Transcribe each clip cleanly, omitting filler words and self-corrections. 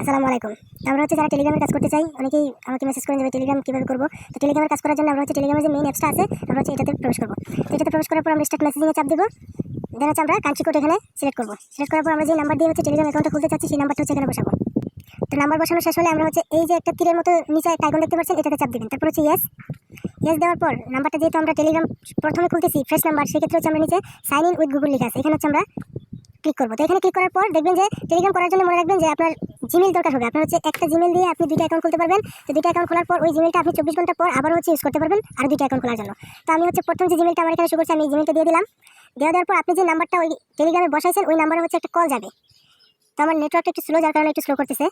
আসসালামু আলাইকুম। আমরা যারা টেলিগ্রামের কাজ করতে চাই অনেকেই আমাকে মেসেজ করেন যে টেলিগ্রাম কীভাবে করবো। তো টেলিগ্রামের কাজ করার জন্য আমরা টেলিগ্রামের যে মেইন অ্যাপসটা আছে আমরা এটাতে প্রবেশ করবো। তো এটাতে প্রবেশ করার পর আমরা স্টার্ট মেসেজিংয়ে চাপ দেবো। দেন আমরা কান্ট্রি কোড এখানে সিলেক্ট করবো। সিলেক্ট করার পর আমরা যে নাম্বার দিয়ে টেলিগ্রাম অ্যাকাউন্টটা খুলতে চাচ্ছি সেই নাম্বারটা এখানে বসাবো। তো নাম্বার বসানো শেষ হলে আমরা এই যে একটা তীরের মতো নিচে একটা আইকন দেখতে পাচ্ছেন, এটাতে চাপ দিবেন। তারপর ইয়েস দেওয়ার পর নাম্বারটা যেহেতু আমরা টেলিগ্রাম প্রথমে খুলতেছি ফ্রেশ নাম্বার, সেক্ষেত্রে আমরা নিচে সাইন ইন উইথ গুগল লেখা আছে, এখানে আমরা ক্লিক করবো। তো এখানে ক্লিক করার পর দেখবেন যে টেলিগ্রাম করার জন্য মনে রাখবেন যে আপনার জিমেল দরকার হবে। আপনার একটা জিমেল দিয়ে আপনি দুইটা অ্যাকাউন্ট খুলতে পারবেন। তো দুইটা অ্যাকাউন্ট খোলার পর ওই জিমেলটা আপনি 24 ঘন্টা পর আবার ইউজ করতে পারবেন আর দুইটা অ্যাকাউন্ট খোলার জন্য। তো আমি প্রথম যে জিমেলটা আমার এখানে শুরু করছি আমি এই জিমেলটা দিয়ে দিলাম। দেওয়ার পর আপনি যে নাম্বারটা ওই টেলিগ্রামে বসাইছেন ওই নাম্বারে একটা কল যাবে। তো আমার নেটওয়ার্কটা একটু স্লো, যার কারণে একটু স্লো করতেছে।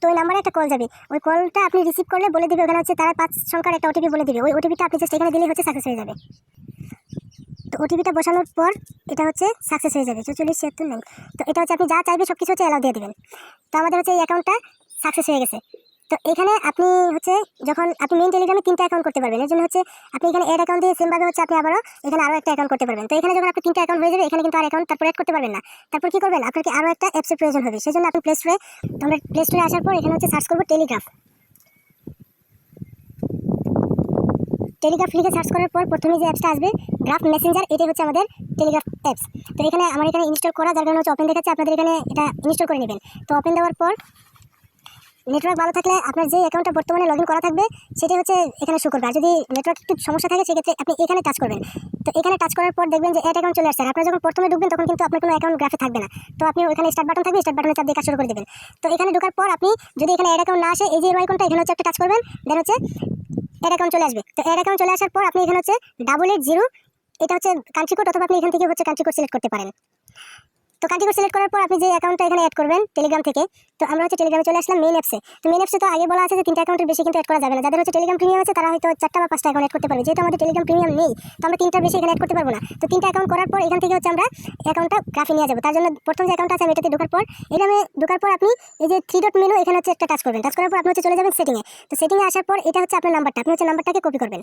তো ওই নাম্বারে একটা কল যাবে, ওই কলটা আপনি রিসিভ করলে বলে দিবে ওখানে তারা 5 সংখ্যার একটা ওটিপি বলে দিবে। ওই ওটিপিটা আপনি জাস্ট এখানে দিলেই সাকসেস হয়ে যাবে। তো ওটিপিটা বসানোর পর এটা সাকসেস হয়ে যাবে 4476 নেই। তো এটা আপনি যা চাইবে সব কিছু অ্যালাউ দিয়ে দেবেন। তো আমাদের এই অ্যাকাউন্টটা সাকসেস হয়ে গেছে। তো এখানে আপনি যখন আপনি মেইন টেলিগ্রামে 3টা অ্যাকাউন্ট করতে পারবেন। এর জন্য আপনি এখানে অ্যাড অ্যাকাউন্ট দিয়ে সেমভাবে আপনি আবারও এখানে আরও একটা অ্যাকাউন্ট করতে পারবেন। তো এখানে যখন আপনি 3টা অ্যাকাউন্ট হয়ে যাবে এখানে কিন্তু আর অ্যাকাউন্ট তারপর অ্যাড করতে পারবেন না। তারপর কি করবেন, আপনাকে আরও একটা অ্যাপসের প্রয়োজন হবে। সেই জন্য আপনি প্লে স্টোরে আসার পর এখানে সার্চ করবো টেলিগ্রাফ লিখে সার্চ করার পর প্রথমে যে অ্যাপসটা আসবে গ্রাফ মেসেঞ্জার, এটাই আমাদের টেলিগ্রাফ অ্যাপস। তো এখানে আমার ইনস্টল করা, যার কারণে ওপেন দেখাচ্ছে। আপনাদের এখানে এটা ইনস্টল করে নেবেন। তো ওপেন দেওয়ার পর নেটওয়ার্ক ভালো থাকলে আপনার যে অ্যাকাউন্টটা বর্তমানে লগ ইন করা থাকবে সেটাই এখানে শো করবে। আর যদি নেটওয়ার্ক একটু সমস্যা থাকে সেক্ষেত্রে আপনি এখানে টাচ করবেন। তো এখানে টাচ করার পর দেখবেন যে অ্যাড অ্যাকাউন্ট চলে আসছে। আপনারা যখন প্রথমে ঢুকবেন তখন কিন্তু আপনার কোনো অ্যাকাউন্ট গ্রাফে থাকবে না। তো আপনি ওখানে স্টার্ট বাটন থাকবে, স্টার্ট বাটনে চাপ দিয়ে কাজ শুরু করে দেবেন। তো এখানে ঢোকার পর আপনি যদি এখানে অ্যাড অ্যাকাউন্ট না আসে, এই যে আইকনটা এখানে একটা টাচ করবেন, দেন অ্যাড অ্যাকাউন্ট চলে আসবে। তো অ্যাড অ্যাকাউন্ট চলে আসার পর আপনি এখানে 8880 এটা কান্ট্রি কোড, অথবা আপনি এখান থেকে কান্ট্রি কোড সিলেক্ট করতে পারেন। তো কান্ট্রি কোড সিলেক্ট করার পর আপনি যে অ্যাকাউন্টটা এখানে অ্যাড করবেন টেলিগ্রাম থেকে। তো আমরা টেলিগ্রামে চলে আসলাম মেইন অ্যাপসে। তো মেইন অ্যাপসে তো আগে বলা আছে যে 3টা অ্যাকাউন্টের বেশি কিন্তু অ্যাড করা যাবে না। যাদের টেলিগ্রাম প্রিমিয়াম আছে তারা হয়তো 4টা বা 5টা অ্যাকাউন্ট অ্যাড করতে পারবে। যেহেতু আমাদের টেলিগ্রাম প্রিমিয়াম নেই, তো আমরা 3টার বেশি এখানে অ্যাড করতে পারবো না। তো 3টা অ্যাকাউন্ট করার পর এখান থেকে আমরা অ্যাকাউন্টটা গ্রাফে নিয়ে যাবো। তার জন্য প্রথম যে অ্যাকাউন্ট আছে আমি এটাতে ঢোকার পর ঢোকার পর আপনি এই যে 3 ডট মেনু এখানে একটা টাচ করবেন। টাচ করার পর আপনি চলে যাবেন সেটিংয়ে। তো সেটিংয়ে আসার পর এটা আপনার নাম্বারটা, আপনি নাম্বারটাকে কপি করবেন।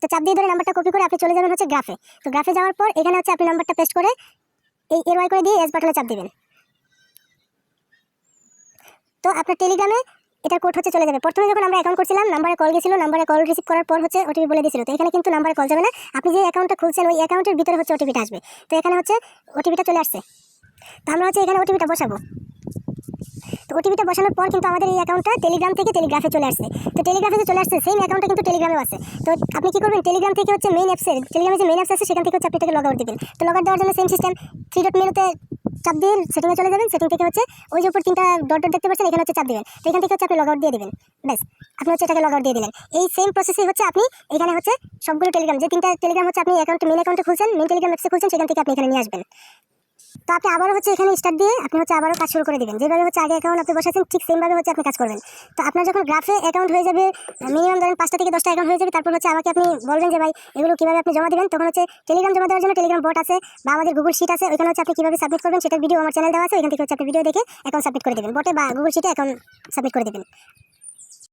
তো চাপ দিয়ে ধরে নাম্বারটা কপি করে আপনি চলে যাবেন গ্রাফে। তো গ্রাফে যাওয়ার পর এখানে আপনি নাম্বারটা পেস্ট করে এই এর ওয়াই করে দিয়ে এস বাটনে চাপ দিবেন। তো আপনার টেলিগ্রামে এটার কোড চলে যাবে। প্রথমে যখন আমরা অ্যাকাউন্ট করছিলাম নাম্বারে কল গেছিল, নাম্বারে কল রিসিভ করার পর ওটিপি বলে দিয়েছিল। তো এখানে কিন্তু নাম্বারে কল যাবে না, আপনি যে অ্যাকাউন্টটা খুলছেন ওই অ্যাকাউন্টের ভিতরে ওটিপিটা আসবে। তো এখানে ওটিপিটা চলে আসছে। তো আমরা এখানে ওটিপিটা বসাবো। তো ওটিপিটা বসানোর পর কিন্তু আমাদের এই অ্যাকাউন্টটা টেলিগ্রাম থেকে টেলিগ্রাফে চলে আসছে। তো টেলিগ্রাফে চলে আসছে, সেম অ্যাকাউন্টটা কিন্তু টেলিগ্রামেও আছে। তো আপনি কি করবেন, টেলিগ্রাম থেকে মেইন অ্যাপসে, টেলিগ্রামে যে মেইন অ্যাপস আছে সেখান থেকে আপনি এটাকে লগ আউট দিবেন। তো লগ আউট দেওয়ার জন্য সেম সিস্টেম, 3 ডট মেনুতে চাপ দিয়ে সেটিংয়ে চলে যাবেন। সেটিং থেকে ওই যে উপর 3টা ডট ডট দেখতে পাচ্ছেন, এখানে চাপ দিবেন। তো এখান থেকে আপনি লগ আউট দিয়ে দিবেন। ব্যাস, আপনি এটাকে লগ আউট দিয়ে দিলেন। এই সেম প্রসেসই আপনি এখানে সবগুলো টেলিগ্রাম, যে 3টা টেলিগ্রাম আপনি মেইন অ্যাকাউন্টে খুলছেন, মেইন টেলিগ্রাম অ্যাপসে খুলছেন, সেখান থেকে আপনি এখানে নিয়ে আসবেন। তো আপনি আবারও এখানে স্টার্ট দিয়ে আপনি আবারও কাজ শুরু করে দিবেন। যেভাবে আগে অ্যাকাউন্ট আপনি বসাচ্ছেন ঠিক সেমভাবে আপনি কাজ করবেন। তো আপনার যখন গ্রাফে অ্যাকাউন্ট হয়ে যাবে, মিনিমাম ধরেন 5টা থেকে 10টা অ্যাকাউন্ট হয়ে যাবে, তারপর আমাকে আপনি বলবেন যে ভাই এগুলো কীভাবে আপনি জমা দেবেন। তখন টেলিগ্রাম জমা দেওয়ার জন্য টেলিগ্রাম বট আছে বা আমাদের গুগল শিট আছে, ওইখানে আপনি কীভাবে সাবমিট করবেন সেটার ভিডিও আমার চ্যানেল দেওয়া আছে। ওইখান থেকে আপনি ভিডিও দেখে অ্যাকাউন্ট সাবমিট করে দেবেন, বটে বা গুগল শিটে অ্যাকাউন্ট সাবমিট করে দেবেন।